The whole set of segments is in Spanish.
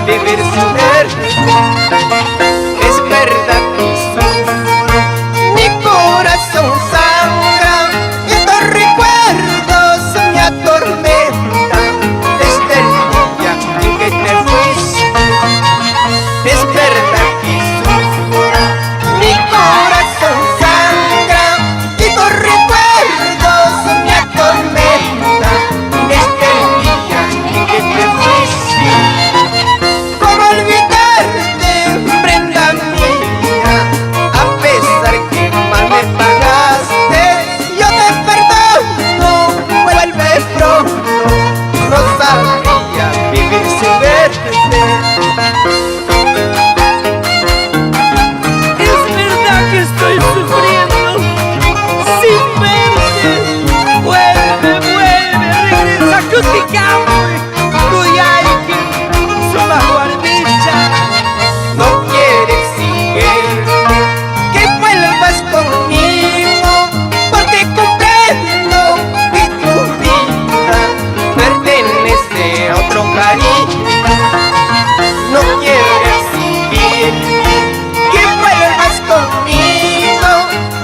vivir sin verte. Es verdad que sufro, mi corazón sangra y estos recuerdos me atormentan desde el día en que te fuiste. Es verdad que sufro, mi corazón sangra y estos recuerdos me atormentan desde el día en que te fuiste. ¿Cómo olvidarte, prenda mía? A pesar que mal me pagaste, yo te perdono, vuelve pronto. No sabría vivir sin verte. Es verdad que estoy sufriendo sin verte. Vuelve, regresa a Cuticamui, Cuyayque, Sumaguardicha. No quiere exigir que vuelvas conmigo, porque comprendo que tu vida pertenece a otro cariño. No quiere exigir que vuelvas conmigo,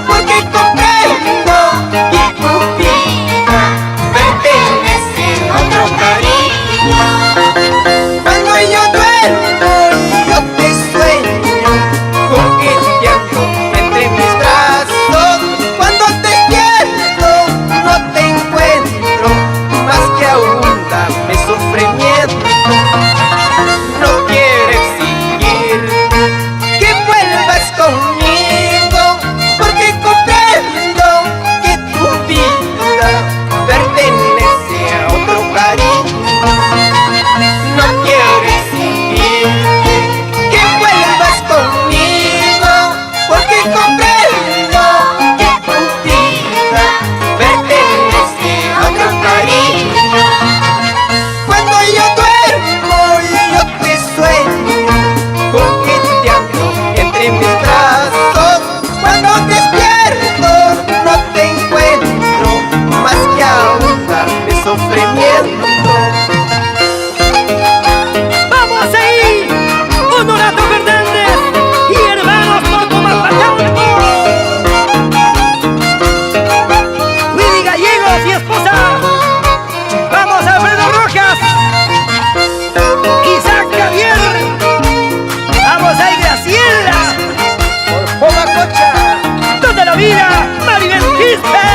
porque comprendo que tu vida pertenece a otro cariño. Cuando yo duermo y yo te sueño, coqueteando entre mis brazos. Cuando despierto no te encuentro, más que aún dame sufrimiento. No quiero exigir que vuelvas conmigo, porque comprendo que tu vida pertenece a otro cariño. No quiero exigir que vuelvas conmigo, porque comprendo que tu vida pertenece a otro cariño. Cuando yo duermo y yo te sueño, coqueteando entre mis brazos. Cuando despierto no te encuentro, más que aún darme sufrimiento. ¡Vamos ahí! Honorato Fernández y hermanos por Comalpachalco. Willy Gallegos y esposa. ¡Vamos, Alfredo Rojas! Isaac Javier. ¡Vamos ahí, Graciela! Por Comacocha. ¡Toda la vida, Maribel Quispe!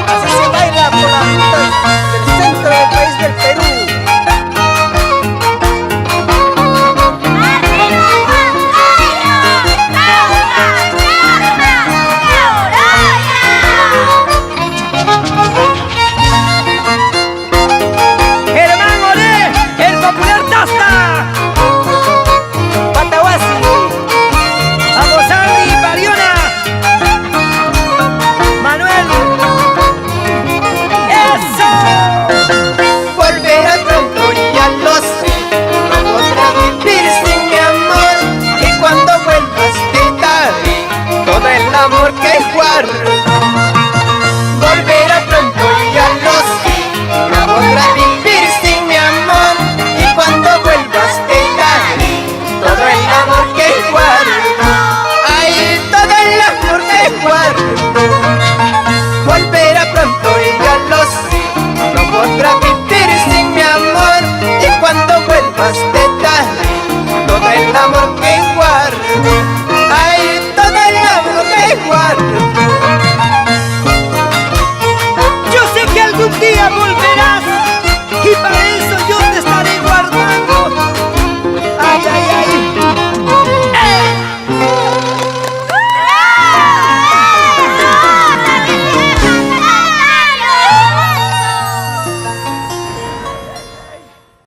Así se baila por las rutas del centro del país del Perú. Germán Olé, el popular Tasta.